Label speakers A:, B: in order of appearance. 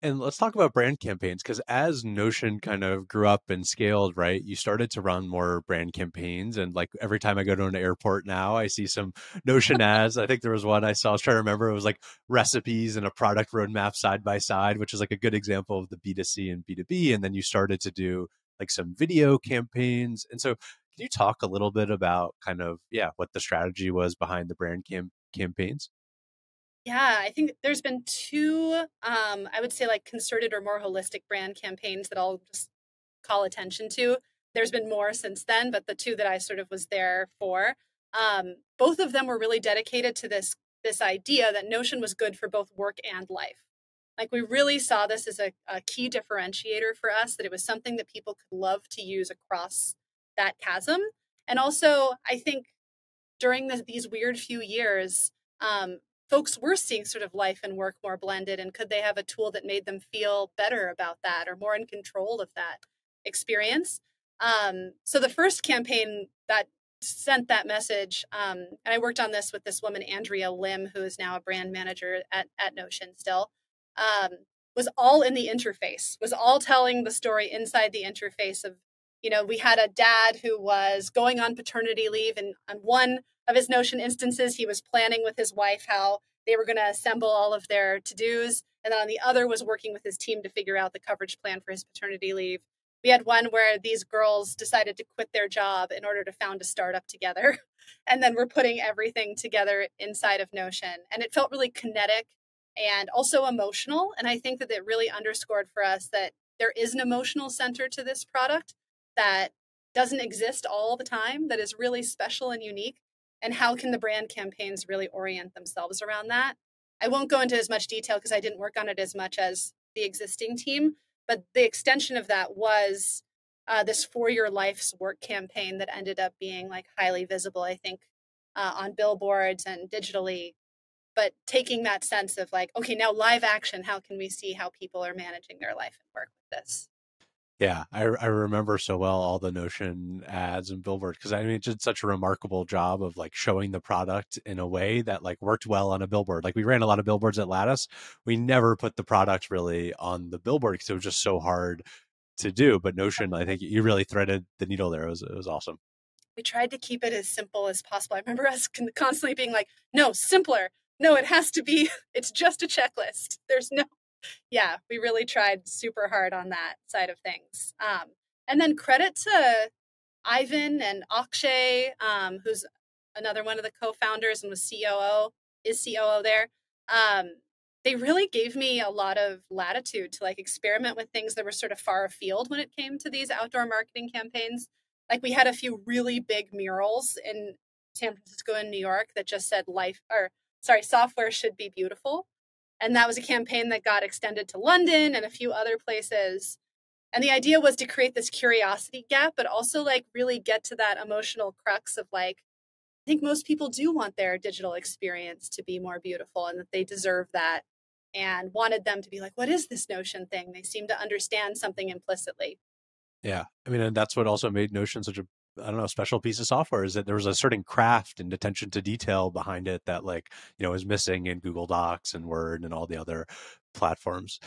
A: And let's talk about brand campaigns because as Notion kind of grew up and scaled, right, you started to run more brand campaigns. And like every time I go to an airport now, I see some Notion ads. I think there was one I saw, I was trying to remember, it was like recipes and a product roadmap side by side, which is like a good example of the B2C and B2B. And then you started to do like some video campaigns. And so, can you talk a little bit about kind of, yeah, what the strategy was behind the campaigns?
B: Yeah, I think there's been two, I would say like concerted or more holistic brand campaigns that I'll just call attention to. There's been more since then, but the two that I sort of was there for, both of them were really dedicated to this idea that Notion was good for both work and life. Like we really saw this as a key differentiator for us, that it was something that people could love to use across that chasm. And also, I think during these weird few years, folks were seeing sort of life and work more blended. And could they have a tool that made them feel better about that or more in control of that experience? So the first campaign that sent that message, and I worked on this with this woman, Andrea Lim, who is now a brand manager at Notion still, um, was all in the interface, was all telling the story inside the interface of, we had a dad who was going on paternity leave, and on one of his Notion instances, he was planning with his wife how they were going to assemble all of their to-dos. And then on the other was working with his team to figure out the coverage plan for his paternity leave. We had one where these girls decided to quit their job in order to found a startup together. And then we're putting everything together inside of Notion. And it felt really kinetic and also emotional. And I think that it really underscored for us that there is an emotional center to this product that doesn't exist all the time, that is really special and unique. And how can the brand campaigns really orient themselves around that? I won't go into as much detail because I didn't work on it as much as the existing team, but the extension of that was this For Your Life's Work campaign that ended up being like highly visible, I think, on billboards and digitally, but taking that sense of like, okay, now live action, how can we see how people are managing their life and work with this?
A: Yeah, I remember so well all the Notion ads and billboards because I mean it did such a remarkable job of like showing the product in a way that like worked well on a billboard. Like we ran a lot of billboards at Lattice. We never put the product really on the billboard because it was just so hard to do. But Notion, I think you really threaded the needle there. It was awesome.
B: We tried to keep it as simple as possible. I remember us constantly being like, no, simpler. No, it has to be, it's just a checklist. There's no, yeah, we really tried super hard on that side of things. And then credit to Ivan and Akshay, who's another one of the co-founders and was COO, is COO there. Um, they really gave me a lot of latitude to like experiment with things that were sort of far afield when it came to these outdoor marketing campaigns. Like we had a few really big murals in San Francisco and New York that just said software should be beautiful. And that was a campaign that got extended to London and a few other places. And the idea was to create this curiosity gap, but also like really get to that emotional crux of like, I think most people do want their digital experience to be more beautiful and that they deserve that, and wanted them to be like, what is this Notion thing? They seem to understand something implicitly.
A: Yeah, I mean, and that's what also made Notion such a I don't know special piece of software is that there was a certain craft and attention to detail behind it that like is missing in Google Docs and Word and all the other platforms.